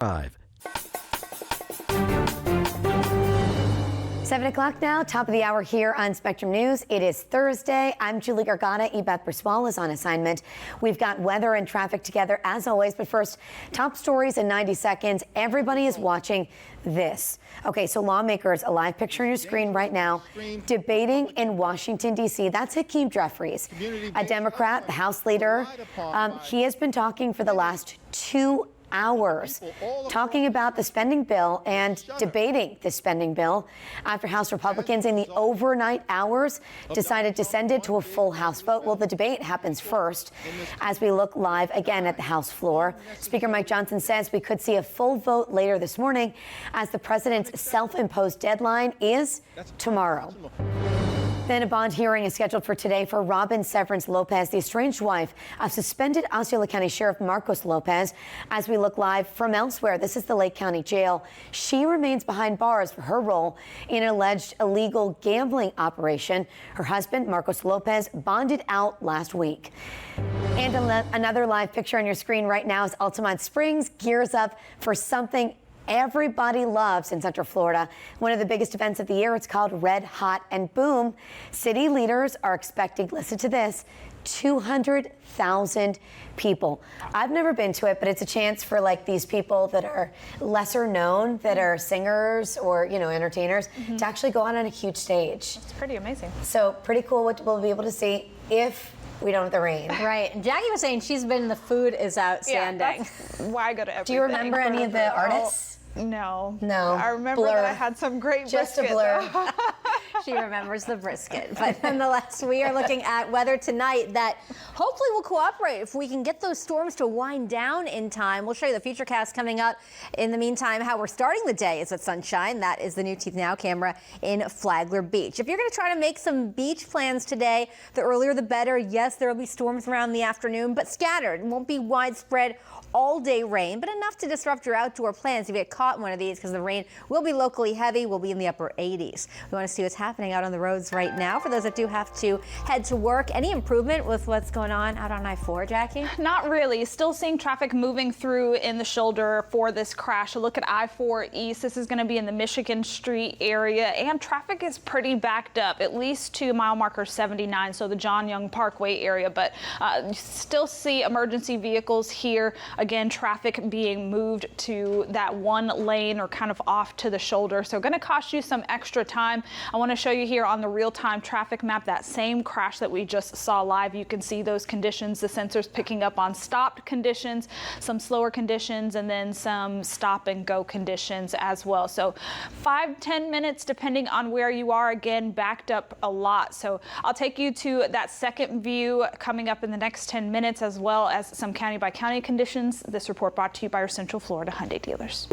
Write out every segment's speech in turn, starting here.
5. 7 o'clock now, top of the hour here on Spectrum News. It is Thursday. I'm Julie Gargana. Ebeth Briswell is on assignment. We've got weather and traffic together as always. But first, top stories in 90 seconds. Everybody is watching this. Okay, so lawmakers, a live picture on your screen right now, debating in Washington, D.C. That's Hakeem Jeffries, a Democrat, the House leader. He has been talking for the last 2 hours talking about the spending bill and debating the spending bill after House Republicans in the overnight hours decided to send it to a full House vote. Well, the debate happens first as we look live again at the House floor. Speaker Mike Johnson says we could see a full vote later this morning as the president's self-imposed deadline is tomorrow. Then a bond hearing is scheduled for today for Robin Severance Lopez, the estranged wife of suspended Osceola County Sheriff Marcos Lopez. As we look live from elsewhere, this is the Lake County Jail. She remains behind bars for her role in an alleged illegal gambling operation. Her husband, Marcos Lopez, bonded out last week. And another live picture on your screen right now is Altamont Springs gears up for something everybody loves in Central Florida. One of the biggest events of the year. It's called Red Hot and Boom. City leaders are expecting, listen to this, 200,000 people. I've never been to it, but it's a chance for like these people that are lesser known, that are singers or, you know, entertainers, to actually go out on a huge stage. It's pretty amazing. So pretty cool what we'll be able to see if we don't have the rain. Right. Jackie was saying she's been, the food is outstanding. Yeah, why I go to everything. Do you remember any of the artists? No. No. I remember Blur. that I had some great Just brisket, a blur. She remembers the brisket. But nonetheless, we are looking at weather tonight that hopefully will cooperate if we can get those storms to wind down in time. We'll show you the futurecast coming up. In the meantime, how we're starting the day is with sunshine. That is the New Teeth Now camera in Flagler Beach. If you're going to try to make some beach plans today, the earlier the better. Yes, there will be storms around the afternoon, but scattered. It won't be widespread all-day rain, but enough to disrupt your outdoor plans if you get caught in one of these, because the rain will be locally heavy. We'll be in the upper 80s. We want to see what's happening out on the roads right now. For those that do have to head to work, any improvement with what's going on out on I-4, Jackie? Not really. Still seeing traffic moving through in the shoulder for this crash. A look at I-4 East. This is going to be in the Michigan Street area, and traffic is pretty backed up, at least to mile marker 79, so the John Young Parkway area, but you still see emergency vehicles here. Again, traffic being moved to that one lane or kind of off to the shoulder. So going to cost you some extra time. I want to show you here on the real-time traffic map that same crash that we just saw live. You can see those conditions, the sensors picking up on stopped conditions, some slower conditions, and then some stop and go conditions as well. So 5-10 minutes depending on where you are. Again, backed up a lot. So I'll take you to that second view coming up in the next 10 minutes, as well as some county by county conditions. This report brought to you by our Central Florida Hyundai dealers.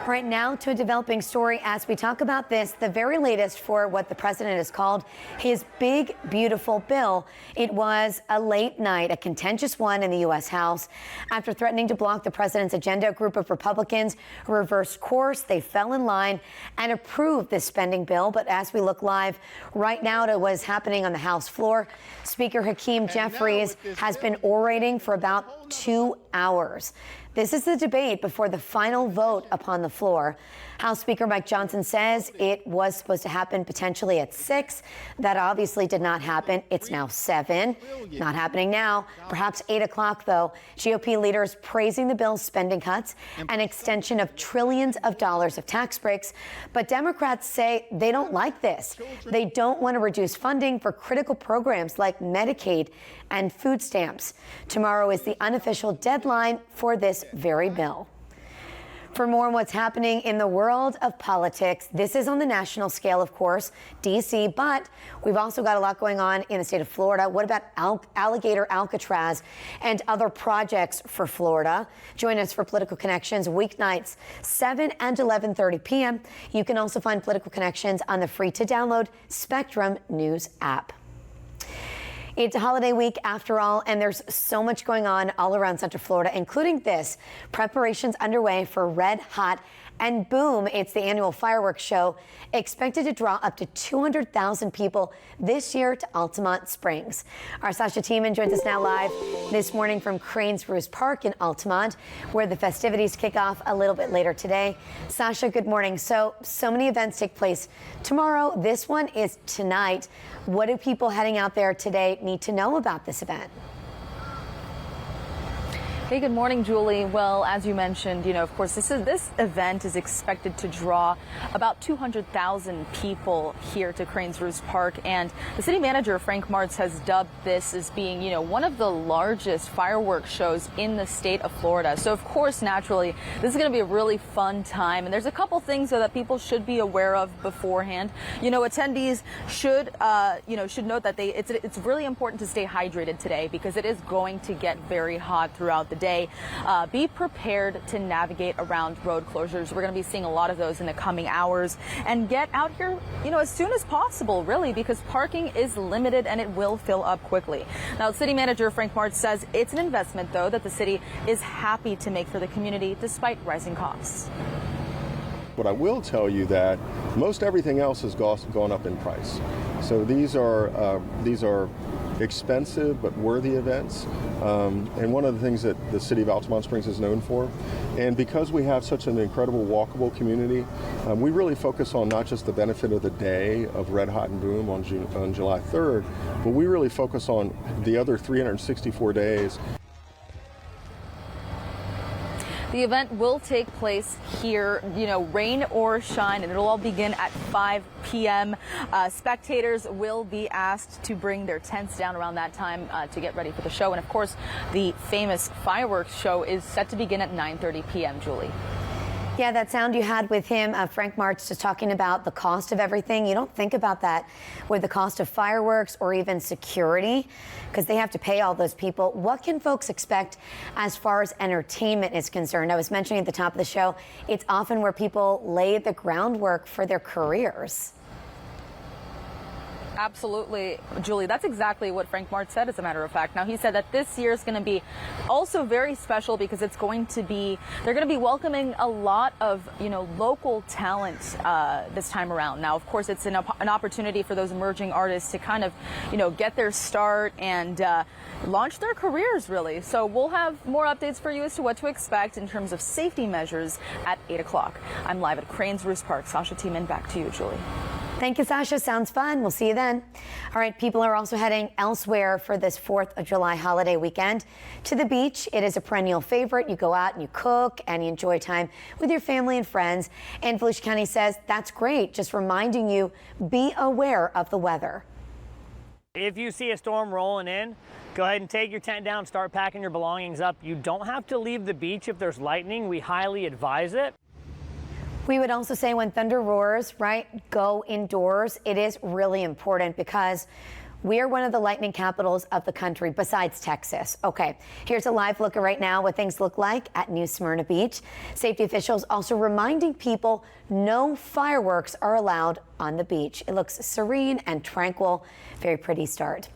Right now to a developing story as we talk about this, the very latest for what the president has called his big, beautiful bill. It was a late night, a contentious one in the U.S. House. After threatening to block the president's agenda, a group of Republicans reversed course. They fell in line and approved this spending bill. But as we look live right now to what is happening on the House floor, Speaker Hakeem Jeffries has been orating for about 2 hours. This is the debate before the final vote upon the floor. House Speaker Mike Johnson says it was supposed to happen potentially at 6. That obviously did not happen. It's now 7. Not happening now. Perhaps 8 o'clock, though. GOP leaders praising the bill's spending cuts, an extension of trillions of dollars of tax breaks. But Democrats say they don't like this. They don't want to reduce funding for critical programs like Medicaid and food stamps. Tomorrow is the unofficial deadline for this very bill. For more on what's happening in the world of politics, this is on the national scale, of course, D.C., but we've also got a lot going on in the state of Florida. What about Alligator Alcatraz and other projects for Florida? Join us for Political Connections weeknights, 7 and 11:30 p.m. You can also find Political Connections on the free-to-download Spectrum News app. It's a holiday week after all, and there's so much going on all around Central Florida, including this. Preparations underway for Red Hot And Boom, it's the annual fireworks show, expected to draw up to 200,000 people this year to Altamont Springs. Our Sasha Tiemann joins us now live this morning from Cranes Roost Park in Altamont, where the festivities kick off a little bit later today. Sasha, good morning. So many events take place tomorrow. This one is tonight. What do people heading out there today need to know about this event? Hey, good morning, Julie. Well, as you mentioned, of course, this event is expected to draw about 200,000 people here to Cranes Roost Park, and the city manager, Frank Martz, has dubbed this as being, one of the largest fireworks shows in the state of Florida. So, of course, naturally, this is going to be a really fun time, and there's a couple things that people should be aware of beforehand. Attendees should note that it's really important to stay hydrated today because it is going to get very hot throughout the day. Be prepared to navigate around road closures. We're going to be seeing a lot of those in the coming hours, and get out here, as soon as possible, really, because parking is limited and it will fill up quickly. Now, City Manager Frank Martz says it's an investment, though, that the city is happy to make for the community despite rising costs. But I will tell you that most everything else has gone up in price. So these are expensive but worthy events, and one of the things that the city of Altamont Springs is known for. And because we have such an incredible walkable community, we really focus on not just the benefit of the day of Red Hot and Boom on July 3rd, but we really focus on the other 364 days. The event will take place here, rain or shine, and it'll all begin at 5 p.m. Spectators will be asked to bring their tents down around that time to get ready for the show. And of course, the famous fireworks show is set to begin at 9:30 p.m. Julie. Yeah, that sound you had with him, Frank Martz, just talking about the cost of everything. You don't think about that with the cost of fireworks or even security, because they have to pay all those people. What can folks expect as far as entertainment is concerned? I was mentioning at the top of the show, it's often where people lay the groundwork for their careers. Absolutely, Julie. That's exactly what Frank Martz said, as a matter of fact. Now, he said that this year is going to be also very special because they're going to be welcoming a lot of, local talent this time around. Now, of course, it's an opportunity for those emerging artists to kind of, get their start and launch their careers, really. So we'll have more updates for you as to what to expect in terms of safety measures at 8 o'clock. I'm live at Cranes Roost Park. Sasha Tiemann, back to you, Julie. Thank you, Sasha. Sounds fun. We'll see you then. All right, people are also heading elsewhere for this 4th of July holiday weekend. To the beach. It is a perennial favorite. You go out and you cook and you enjoy time with your family and friends. And Volusia County says that's great. Just reminding you, be aware of the weather. If you see a storm rolling in, go ahead and take your tent down, start packing your belongings up. You don't have to leave the beach if there's lightning. We highly advise it. We would also say when thunder roars, right, go indoors. It is really important because we are one of the lightning capitals of the country besides Texas. Okay, here's a live look at right now what things look like at New Smyrna Beach. Safety officials also reminding people no fireworks are allowed on the beach. It looks serene and tranquil. Very pretty start.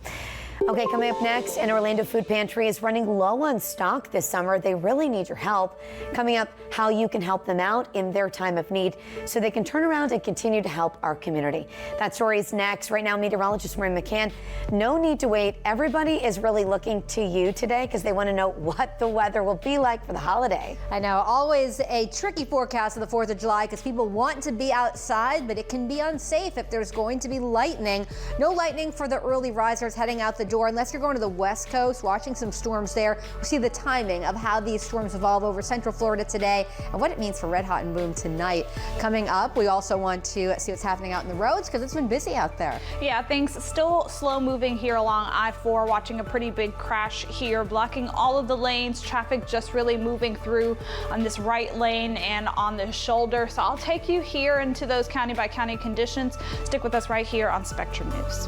Okay, coming up next, an Orlando food pantry is running low on stock this summer. They really need your help. Coming up, how you can help them out in their time of need so they can turn around and continue to help our community. That story is next. Right now, meteorologist Maureen McCann. No need to wait. Everybody is really looking to you today because they want to know what the weather will be like for the holiday. I know, always a tricky forecast of the 4th of July because people want to be outside, but it can be unsafe if there's going to be lightning. No lightning for the early risers heading out the door unless you're going to the West Coast, watching some storms there. We'll see the timing of how these storms evolve over Central Florida today and what it means for Red Hot and Boom tonight. Coming up, we also want to see what's happening out in the roads because it's been busy out there. Yeah, things still slow moving here along I-4, watching a pretty big crash here, blocking all of the lanes. Traffic just really moving through on this right lane and on the shoulder. So I'll take you here into those county by county conditions. Stick with us right here on Spectrum News.